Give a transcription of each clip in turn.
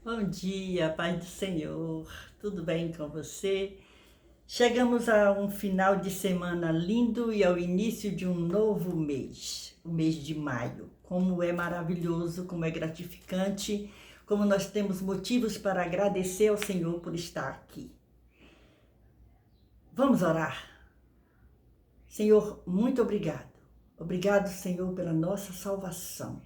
Bom dia, Pai do Senhor, tudo bem com você? Chegamos a um final de semana lindo e ao início de um novo mês, o mês de maio. Como é maravilhoso, como é gratificante, como nós temos motivos para agradecer ao Senhor por estar aqui. Vamos orar. Senhor, muito obrigado. Obrigado, Senhor, pela nossa salvação.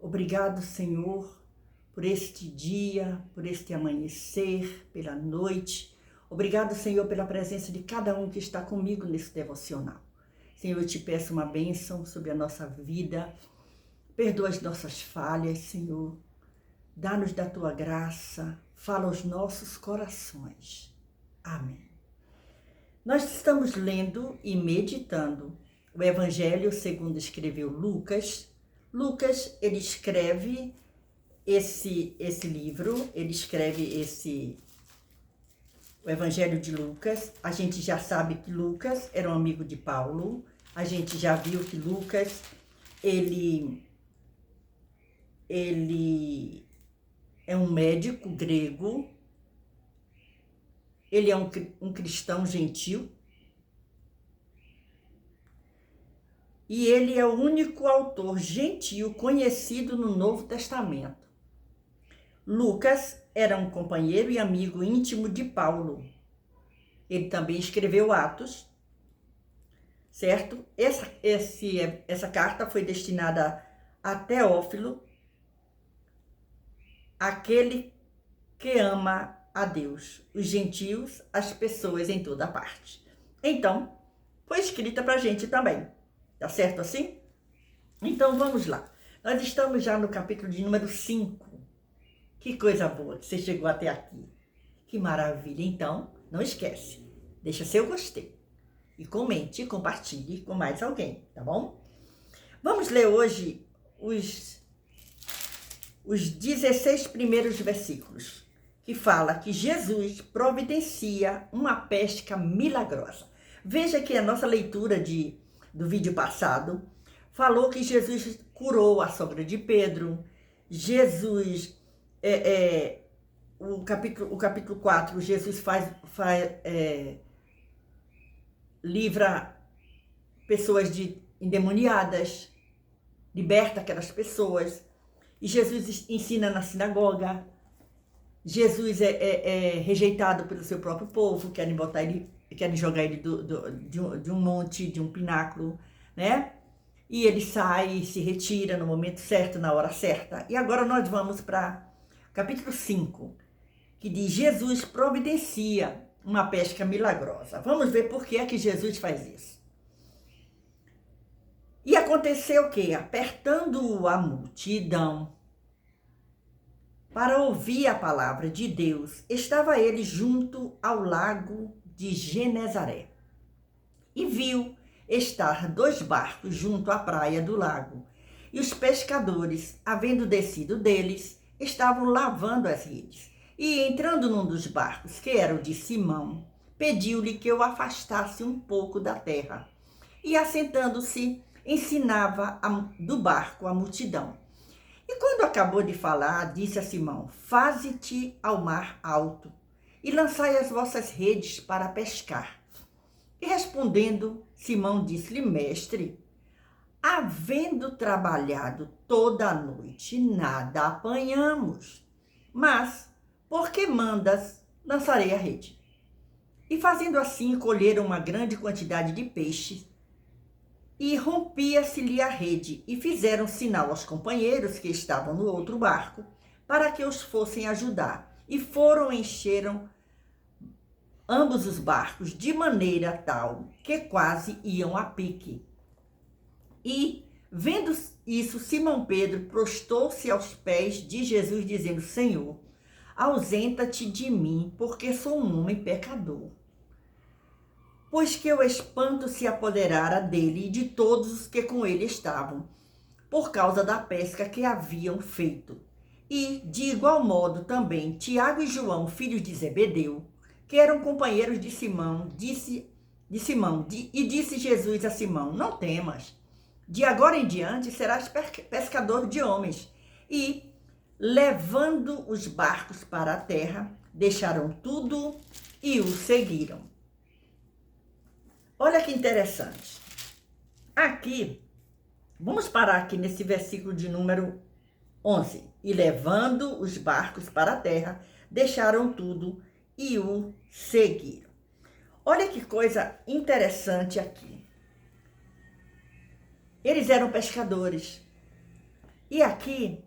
Obrigado, Senhor, por este dia, por este amanhecer, pela noite. Obrigado, Senhor, pela presença de cada um que está comigo nesse devocional. Senhor, eu te peço uma bênção sobre a nossa vida. Perdoa as nossas falhas, Senhor. Dá-nos da tua graça. Fala aos nossos corações. Amém. Nós estamos lendo e meditando o Evangelho segundo escreveu Lucas. Lucas, ele escreve esse livro, ele escreve o Evangelho de Lucas. A gente já sabe que Lucas era um amigo de Paulo. A gente já viu que Lucas, ele é um médico grego. Ele é um cristão gentil. E ele é o único autor gentil conhecido no Novo Testamento. Lucas era um companheiro e amigo íntimo de Paulo. Ele também escreveu Atos, certo? Essa carta foi destinada a Teófilo, aquele que ama a Deus, os gentios, as pessoas em toda parte. Então, foi escrita para a gente também. Tá certo assim? Então, vamos lá. Nós estamos já no capítulo de número 5. Que coisa boa que você chegou até aqui. Que maravilha. Então, não esquece. Deixa seu gostei. E comente e compartilhe com mais alguém, tá bom? Vamos ler hoje os 16 primeiros versículos, que fala que Jesus providencia uma pesca milagrosa. Veja que a nossa leitura do vídeo passado falou que Jesus curou a sogra de Pedro. Jesus, o capítulo 4, Jesus livra pessoas endemoniadas, liberta aquelas pessoas. E Jesus ensina na sinagoga. Jesus é rejeitado pelo seu próprio povo, querem jogar ele de um monte, de um pináculo, né? E ele sai e se retira no momento certo, na hora certa. E agora nós vamos para capítulo 5, que diz: Jesus providencia uma pesca milagrosa. Vamos ver por que é que Jesus faz isso. E aconteceu o quê? Apertando a multidão para ouvir a palavra de Deus, estava ele junto ao lago de Genezaré. E viu estar 2 barcos junto à praia do lago. E os pescadores, havendo descido deles, estavam lavando as redes. E entrando num dos barcos, que era o de Simão, pediu-lhe que o afastasse um pouco da terra. E assentando-se, ensinava do barco a multidão. E quando acabou de falar, disse a Simão: faze-te ao mar alto e lançai as vossas redes para pescar. E respondendo, Simão disse-lhe: mestre, havendo trabalhado toda a noite, nada apanhamos. Mas, por que mandas, lançarei a rede? E fazendo assim, colheram uma grande quantidade de peixes, e rompia-se-lhe a rede, e fizeram sinal aos companheiros que estavam no outro barco, para que os fossem ajudar. E encheram ambos os barcos, de maneira tal que quase iam a pique. E, vendo isso, Simão Pedro prostou-se aos pés de Jesus, dizendo: Senhor, ausenta-te de mim, porque sou um homem pecador. Pois que o espanto se apoderara dele e de todos os que com ele estavam, por causa da pesca que haviam feito. E, de igual modo, também Tiago e João, filhos de Zebedeu, que eram companheiros de Simão, disse Jesus a Simão: não temas, de agora em diante serás pescador de homens. E, levando os barcos para a terra, deixaram tudo e o seguiram. Olha que interessante. Aqui, vamos parar aqui nesse versículo de número 11. E levando os barcos para a terra, deixaram tudo e o seguiram. Olha que coisa interessante aqui. Eles eram pescadores. E aqui,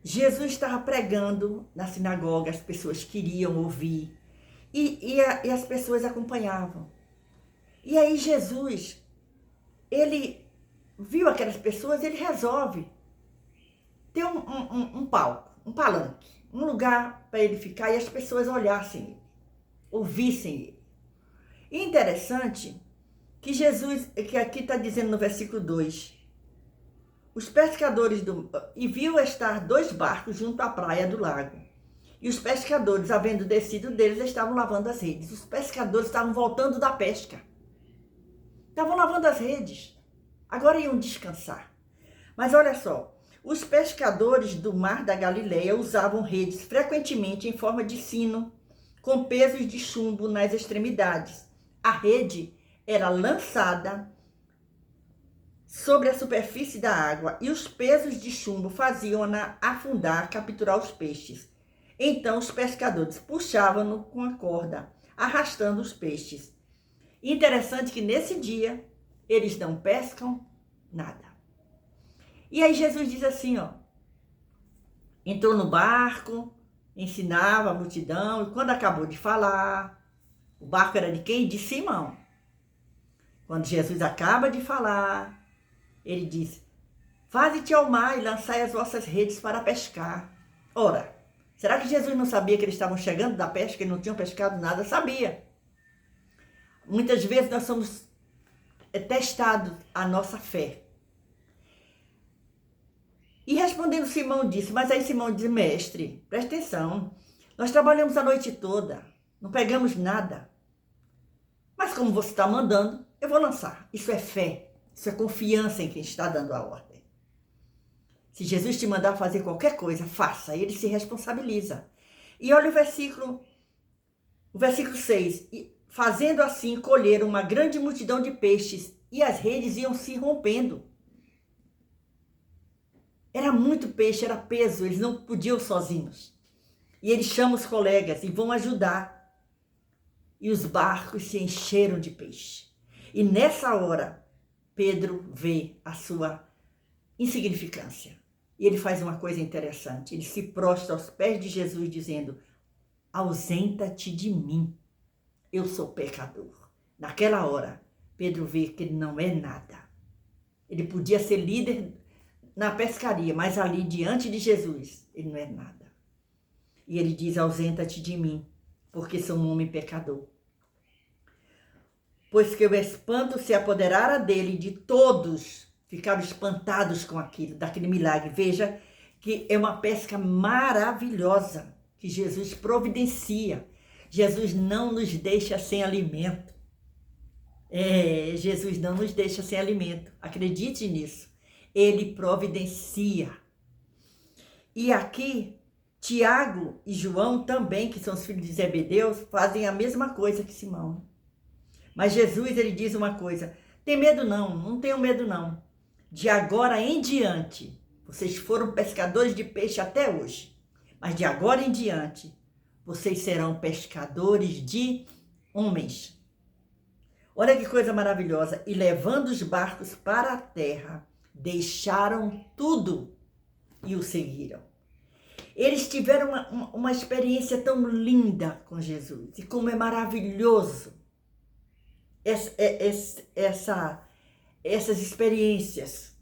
Jesus estava pregando na sinagoga, as pessoas queriam ouvir. E as pessoas acompanhavam. E aí Jesus, ele viu aquelas pessoas, ele resolve ter um palco, um palanque, um lugar para ele ficar e as pessoas olhassem ele, ouvissem ele. E interessante que Jesus, que aqui está dizendo no versículo 2, os pescadores e viu estar 2 barcos junto à praia do lago. E os pescadores, havendo descido deles, estavam lavando as redes. Os pescadores estavam voltando da pesca. Estavam lavando as redes. Agora iam descansar. Mas olha só, os pescadores do mar da Galileia usavam redes frequentemente em forma de sino, com pesos de chumbo nas extremidades. A rede era lançada sobre a superfície da água e os pesos de chumbo faziam-na afundar, capturar os peixes. Então os pescadores puxavam-no com a corda, arrastando os peixes. Interessante que nesse dia eles não pescam nada. E aí Jesus diz assim, ó, entrou no barco, ensinava a multidão, e quando acabou de falar, o barco era de quem? De Simão. Quando Jesus acaba de falar, ele diz, faze-te ao mar e lançai as vossas redes para pescar. Ora, será que Jesus não sabia que eles estavam chegando da pesca e não tinham pescado nada? Sabia. Muitas vezes nós somos testados a nossa fé. E respondendo Simão disse, mas aí Simão diz, mestre, presta atenção, nós trabalhamos a noite toda, não pegamos nada. Mas como você está mandando, eu vou lançar. Isso é fé, isso é confiança em quem está dando a ordem. Se Jesus te mandar fazer qualquer coisa, faça, ele se responsabiliza. E olha o versículo 6, e fazendo assim, colheram uma grande multidão de peixes e as redes iam se rompendo. Era muito peixe, era peso, eles não podiam sozinhos. E eles chamam os colegas e vão ajudar. E os barcos se encheram de peixe. E nessa hora, Pedro vê a sua insignificância. E ele faz uma coisa interessante. Ele se prostra aos pés de Jesus dizendo, ausenta-te de mim, eu sou pecador. Naquela hora, Pedro vê que ele não é nada. Ele podia ser líder na pescaria, mas ali diante de Jesus, ele não é nada. E ele diz, ausenta-te de mim, porque sou um homem pecador. Pois que o espanto se apoderara dele, de todos ficaram espantados com aquilo, daquele milagre. Veja que é uma pesca maravilhosa que Jesus providencia. Jesus não nos deixa sem alimento. Jesus não nos deixa sem alimento. Acredite nisso. Ele providencia. E aqui, Tiago e João também, que são os filhos de Zebedeu, fazem a mesma coisa que Simão. Mas Jesus, ele diz uma coisa, tem medo não, não tenham medo não. De agora em diante, vocês foram pescadores de peixe até hoje, mas de agora em diante, vocês serão pescadores de homens. Olha que coisa maravilhosa. E levando os barcos para a terra, deixaram tudo e o seguiram. Eles tiveram uma experiência tão linda com Jesus. E como é maravilhoso essas experiências.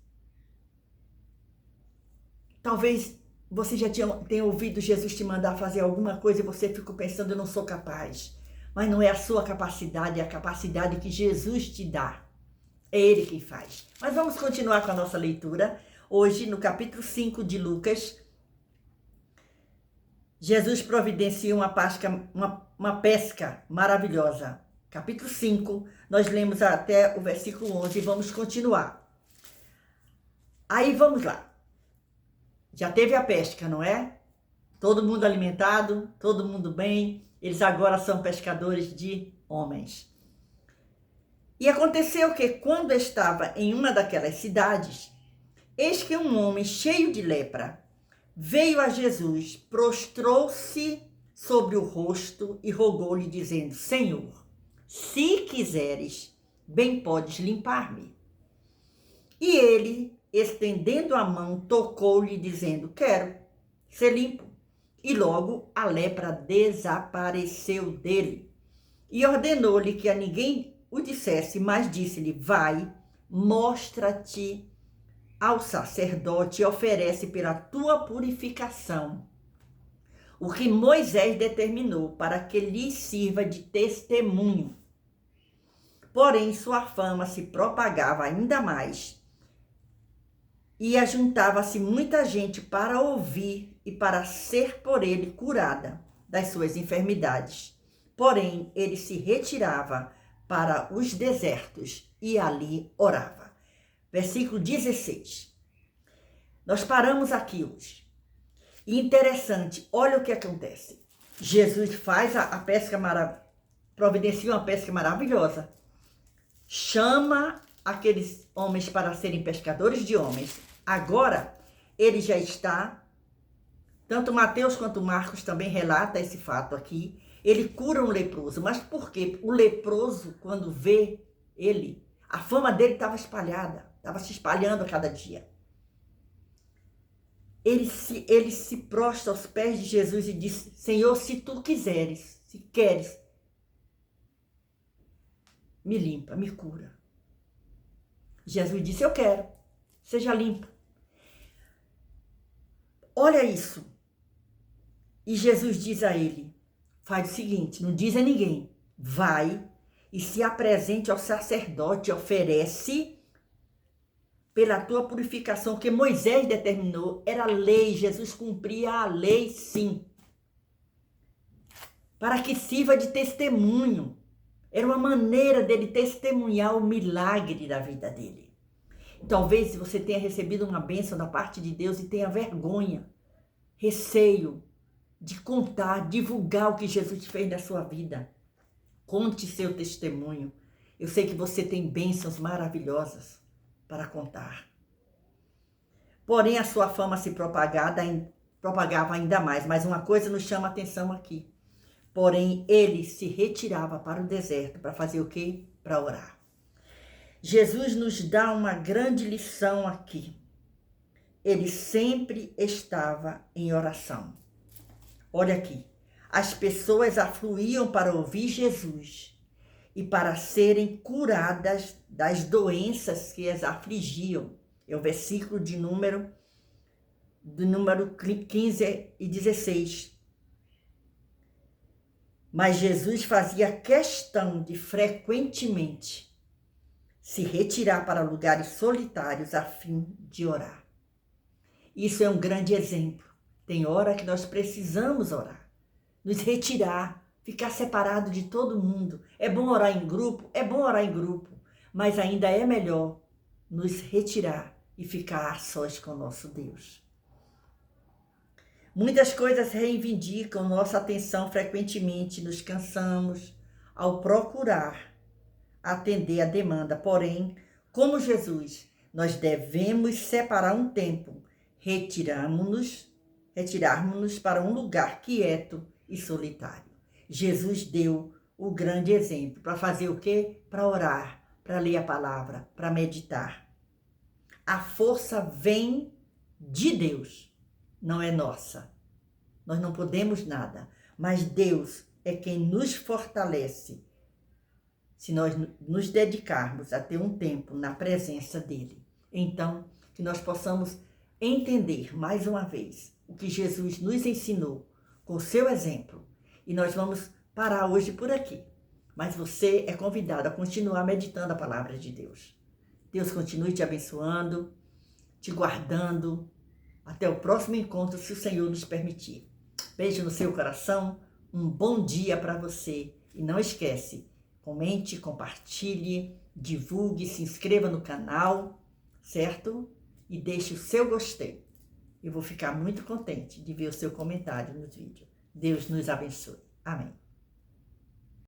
Talvez você já tenha ouvido Jesus te mandar fazer alguma coisa e você ficou pensando, eu não sou capaz. Mas não é a sua capacidade, é a capacidade que Jesus te dá. É Ele quem faz. Mas vamos continuar com a nossa leitura. Hoje, no capítulo 5 de Lucas, Jesus providencia uma pesca maravilhosa. Capítulo 5, nós lemos até o versículo 11 e vamos continuar. Aí vamos lá. Já teve a pesca, não é? Todo mundo alimentado, todo mundo bem. Eles agora são pescadores de homens. E aconteceu que, quando estava em uma daquelas cidades, eis que um homem cheio de lepra veio a Jesus, prostrou-se sobre o rosto e rogou-lhe, dizendo: Senhor, se quiseres, bem podes limpar-me. E ele, estendendo a mão, tocou-lhe, dizendo: Quero ser limpo. E logo a lepra desapareceu dele. E ordenou-lhe que a ninguém o dissesse, mas disse-lhe: Vai, mostra-te ao sacerdote e oferece pela tua purificação o que Moisés determinou, para que lhe sirva de testemunho. Porém, sua fama se propagava ainda mais, e ajuntava-se muita gente para ouvir e para ser por ele curada das suas enfermidades. Porém, ele se retirava para os desertos e ali orava. Versículo 16. Nós paramos aqui hoje. E interessante, olha o que acontece. Jesus faz a pesca maravilhosa, providencia uma pesca maravilhosa. Chama aqueles homens para serem pescadores de homens. Agora, ele já está, tanto Mateus quanto Marcos também relata esse fato aqui. Ele cura um leproso, mas por quê? O leproso, quando vê ele, a fama dele estava espalhada, estava se espalhando a cada dia. Ele se prostra aos pés de Jesus e diz: Senhor, se tu quiseres, se queres, me limpa, me cura. Jesus disse: eu quero, seja limpo. Olha isso. E Jesus diz a ele: faz o seguinte, não diz a ninguém, vai e se apresente ao sacerdote, oferece pela tua purificação, que Moisés determinou, era lei, Jesus cumpria a lei sim, para que sirva de testemunho. Era uma maneira dele testemunhar o milagre da vida dele. Talvez você tenha recebido uma bênção da parte de Deus e tenha vergonha, receio de contar, divulgar o que Jesus fez na sua vida. Conte seu testemunho. Eu sei que você tem bênçãos maravilhosas para contar. Porém, a sua fama se propagava ainda mais. Mas uma coisa nos chama a atenção aqui. Porém, ele se retirava para o deserto para fazer o quê? Para orar. Jesus nos dá uma grande lição aqui. Ele sempre estava em oração. Olha aqui. As pessoas afluíam para ouvir Jesus e para serem curadas das doenças que as afligiam. É o versículo de número 15 e 16. Mas Jesus fazia questão de frequentemente se retirar para lugares solitários a fim de orar. Isso é um grande exemplo. Tem hora que nós precisamos orar, nos retirar, ficar separado de todo mundo. É bom orar em grupo? É bom orar em grupo, mas ainda é melhor nos retirar e ficar a sós com o nosso Deus. Muitas coisas reivindicam nossa atenção frequentemente, nos cansamos ao procurar atender a demanda. Porém, como Jesus, nós devemos separar um tempo, retirarmos-nos para um lugar quieto e solitário. Jesus deu o grande exemplo para fazer o quê? Para orar, para ler a palavra, para meditar. A força vem de Deus, não é nossa. Nós não podemos nada, mas Deus é quem nos fortalece se nós nos dedicarmos a ter um tempo na presença dele. Então, que nós possamos entender mais uma vez o que Jesus nos ensinou com o seu exemplo. E nós vamos parar hoje por aqui. Mas você é convidado a continuar meditando a palavra de Deus. Deus continue te abençoando, te guardando. Até o próximo encontro, se o Senhor nos permitir. Beijo no seu coração, um bom dia para você. E não esquece, comente, compartilhe, divulgue, se inscreva no canal, certo? E deixe o seu gostei. Eu vou ficar muito contente de ver o seu comentário nos vídeos. Deus nos abençoe. Amém.